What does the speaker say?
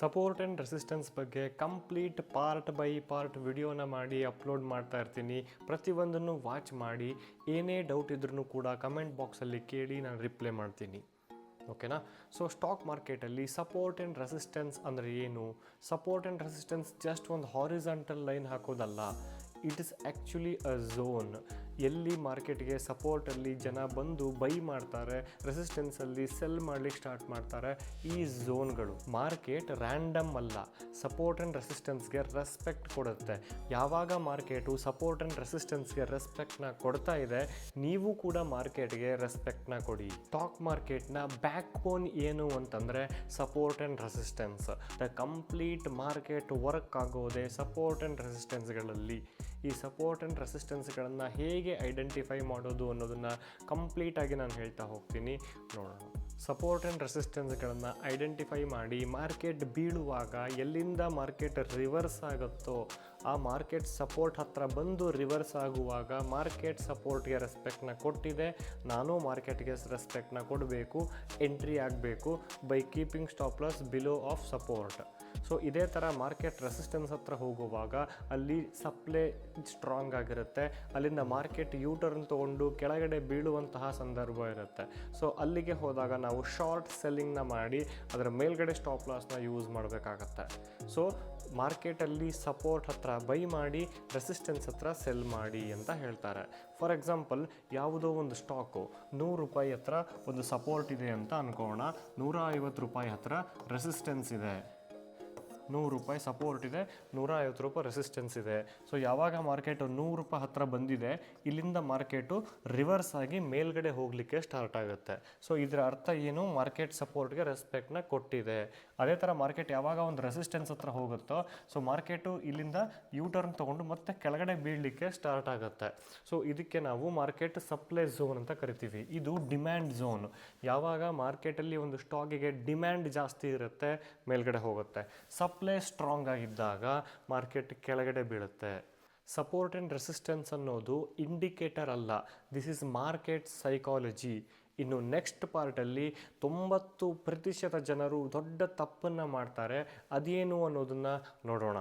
Support and resistance ಬಗ್ಗೆ complete part by part ವಿಡಿಯೋನ ಮಾಡಿ ಅಪ್ಲೋಡ್ ಮಾಡ್ತಾ ಇರ್ತೀನಿ. ಪ್ರತಿಯೊಂದನ್ನು ವಾಚ್ ಮಾಡಿ, ಏನೇ ಡೌಟ್ ಇದ್ರೂ ಕೂಡ ಕಮೆಂಟ್ ಬಾಕ್ಸಲ್ಲಿ ಕೇಳಿ ನಾನು ರಿಪ್ಲೈ ಮಾಡ್ತೀನಿ. ಓಕೆನಾ? ಸೊ ಸ್ಟಾಕ್ ಮಾರ್ಕೆಟಲ್ಲಿ ಸಪೋರ್ಟ್ ಆ್ಯಂಡ್ ರೆಸಿಸ್ಟೆನ್ಸ್ ಅಂದರೆ ಏನು? ಸಪೋರ್ಟ್ ಆ್ಯಂಡ್ ರೆಸಿಸ್ಟೆನ್ಸ್ ಜಸ್ಟ್ ಒಂದು ಹಾರಿಜಾಂಟಲ್ ಲೈನ್ ಹಾಕೋದಲ್ಲ, it is actually a zone. ಎಲ್ಲಿ ಮಾರ್ಕೆಟ್ಗೆ ಸಪೋರ್ಟಲ್ಲಿ ಜನ ಬಂದು ಬೈ ಮಾಡ್ತಾರೆ, ರೆಸಿಸ್ಟೆನ್ಸಲ್ಲಿ ಸೆಲ್ ಮಾಡಲಿಕ್ಕೆ ಸ್ಟಾರ್ಟ್ ಮಾಡ್ತಾರೆ, ಈ ಝೋನ್ಗಳು. ಮಾರ್ಕೆಟ್ ರ್ಯಾಂಡಮ್ ಅಲ್ಲ, ಸಪೋರ್ಟ್ ಆ್ಯಂಡ್ ರೆಸಿಸ್ಟೆನ್ಸ್ಗೆ ರೆಸ್ಪೆಕ್ಟ್ ಕೊಡುತ್ತೆ. ಯಾವಾಗ ಮಾರ್ಕೆಟು ಸಪೋರ್ಟ್ ಆ್ಯಂಡ್ ರೆಸಿಸ್ಟೆನ್ಸ್ಗೆ ರೆಸ್ಪೆಕ್ಟ್ನ ಕೊಡ್ತಾ ಇದೆ, ನೀವು ಕೂಡ ಮಾರ್ಕೆಟ್ಗೆ ರೆಸ್ಪೆಕ್ಟ್ನ ಕೊಡಿ. ಸ್ಟಾಕ್ ಮಾರ್ಕೆಟ್ನ ಬ್ಯಾಕ್ ಬೋನ್ ಏನು ಅಂತಂದರೆ support and resistance. The complete market work ಆಗೋದೇ ಸಪೋರ್ಟ್ ಆ್ಯಂಡ್ ರೆಸಿಸ್ಟೆನ್ಸ್ಗಳಲ್ಲಿ. ಈ ಸಪೋರ್ಟ್ ಆ್ಯಂಡ್ ರೆಸಿಸ್ಟೆನ್ಸ್ಗಳನ್ನು ಹೇಗೆ ಐಡೆಂಟಿಫೈ ಮಾಡೋದು ಅನ್ನೋದನ್ನು ಕಂಪ್ಲೀಟಾಗಿ ನಾನು ಹೇಳ್ತಾ ಹೋಗ್ತೀನಿ, ನೋಡೋಣ. ಸಪೋರ್ಟ್ ಆ್ಯಂಡ್ ರೆಸಿಸ್ಟೆನ್ಸ್ಗಳನ್ನು ಐಡೆಂಟಿಫೈ ಮಾಡಿ, ಮಾರ್ಕೆಟ್ ಬೀಳುವಾಗ ಎಲ್ಲಿಂದ ಮಾರ್ಕೆಟ್ ರಿವರ್ಸ್ ಆಗುತ್ತೋ ಆ ಮಾರ್ಕೆಟ್ ಸಪೋರ್ಟ್ ಹತ್ರ ಬಂದು ರಿವರ್ಸ್ ಆಗುವಾಗ ಮಾರ್ಕೆಟ್ ಸಪೋರ್ಟ್ಗೆ ರೆಸ್ಪೆಕ್ಟ್ನ ಕೊಟ್ಟಿದೆ, ನಾನು ಮಾರ್ಕೆಟ್ಗೆ ರೆಸ್ಪೆಕ್ಟ್ನ ಕೊಡಬೇಕು, ಎಂಟ್ರಿ ಆಗಬೇಕು by keeping stop loss below of support. So ಇದೇ ಥರ ಮಾರ್ಕೆಟ್ ರೆಸಿಸ್ಟೆನ್ಸ್ ಹತ್ರ ಹೋಗುವಾಗ ಅಲ್ಲಿ ಸಪ್ಲೈ ಸ್ಟ್ರಾಂಗ್ ಆಗಿರುತ್ತೆ, ಅಲ್ಲಿಂದ ಮಾರ್ಕೆಟ್ ಯೂಟರ್ನ್ ತೊಗೊಂಡು ಕೆಳಗಡೆ ಬೀಳುವಂತಹ ಸಂದರ್ಭ ಇರುತ್ತೆ. ಸೊ ಅಲ್ಲಿಗೆ ಹೋದಾಗ ನಾವು ಶಾರ್ಟ್ ಸೆಲ್ಲಿಂಗ್ನ ಮಾಡಿ ಅದರ ಮೇಲ್ಗಡೆ ಸ್ಟಾಪ್ ಲಾಸ್ನ ಯೂಸ್ ಮಾಡಬೇಕಾಗತ್ತೆ. ಸೊ ಮಾರ್ಕೆಟಲ್ಲಿ ಸಪೋರ್ಟ್ ಹತ್ರ ಬೈ ಮಾಡಿ, ರೆಸಿಸ್ಟೆನ್ಸ್ ಹತ್ರ ಸೆಲ್ ಮಾಡಿ ಅಂತ ಹೇಳ್ತಾರೆ. ಫಾರ್ ಎಕ್ಸಾಂಪಲ್, ಯಾವುದೋ ಒಂದು ಸ್ಟಾಕು ₹100 ಹತ್ರ ಒಂದು ಸಪೋರ್ಟ್ ಇದೆ ಅಂತ ಅನ್ಕೋಣ, ₹150 ಹತ್ರ ರೆಸಿಸ್ಟೆನ್ಸ್ ಇದೆ. ₹100 ಸಪೋರ್ಟ್ ಇದೆ, ₹150 ರೆಸಿಸ್ಟೆನ್ಸ್ ಇದೆ. ಸೊ ಯಾವಾಗ ಮಾರ್ಕೆಟು ₹100 ಹತ್ರ ಬಂದಿದೆ, ಇಲ್ಲಿಂದ ಮಾರ್ಕೆಟು ರಿವರ್ಸ್ ಆಗಿ ಮೇಲ್ಗಡೆ ಹೋಗಲಿಕ್ಕೆ ಸ್ಟಾರ್ಟ್ ಆಗುತ್ತೆ. ಸೊ ಇದರ ಅರ್ಥ ಏನು? ಮಾರ್ಕೆಟ್ ಸಪೋರ್ಟ್ಗೆ ರೆಸ್ಪೆಕ್ಟ್ನ ಕೊಟ್ಟಿದೆ. ಅದೇ ಥರ ಮಾರ್ಕೆಟ್ ಯಾವಾಗ ಒಂದು ರೆಸಿಸ್ಟೆನ್ಸ್ ಹತ್ರ ಹೋಗುತ್ತೋ, ಸೊ ಮಾರ್ಕೆಟು ಇಲ್ಲಿಂದ ಯೂಟರ್ನ್ ತೊಗೊಂಡು ಮತ್ತೆ ಕೆಳಗಡೆ ಬೀಳಲಿಕ್ಕೆ ಸ್ಟಾರ್ಟ್ ಆಗುತ್ತೆ. ಸೊ ಇದಕ್ಕೆ ನಾವು ಮಾರ್ಕೆಟ್ ಸಪ್ಲೈ ಝೋನ್ ಅಂತ ಕರಿತೀವಿ. ಇದು ಡಿಮ್ಯಾಂಡ್ ಝೋನ್. ಯಾವಾಗ ಮಾರ್ಕೆಟಲ್ಲಿ ಒಂದು ಸ್ಟಾಕಿಗೆ ಡಿಮ್ಯಾಂಡ್ ಜಾಸ್ತಿ ಇರುತ್ತೆ, ಮೇಲ್ಗಡೆ ಹೋಗುತ್ತೆ. ಸಪ್ಲೈ ಸ್ಟ್ರಾಂಗ್ ಆಗಿದ್ದಾಗ ಮಾರ್ಕೆಟ್ ಕೆಳಗಡೆ ಬೀಳುತ್ತೆ. ಸಪೋರ್ಟ್ ಆ್ಯಂಡ್ ರೆಸಿಸ್ಟೆನ್ಸ್ ಅನ್ನೋದು ಇಂಡಿಕೇಟರ್ ಅಲ್ಲ, ದಿಸ್ ಇಸ್ ಮಾರ್ಕೆಟ್ ಸೈಕಾಲಜಿ. ಇನ್ನು ನೆಕ್ಸ್ಟ್ ಪಾರ್ಟಲ್ಲಿ 90% ಜನರು ದೊಡ್ಡ ತಪ್ಪನ್ನು ಮಾಡ್ತಾರೆ. ಅದೇನು ಅನ್ನೋದನ್ನು ನೋಡೋಣ.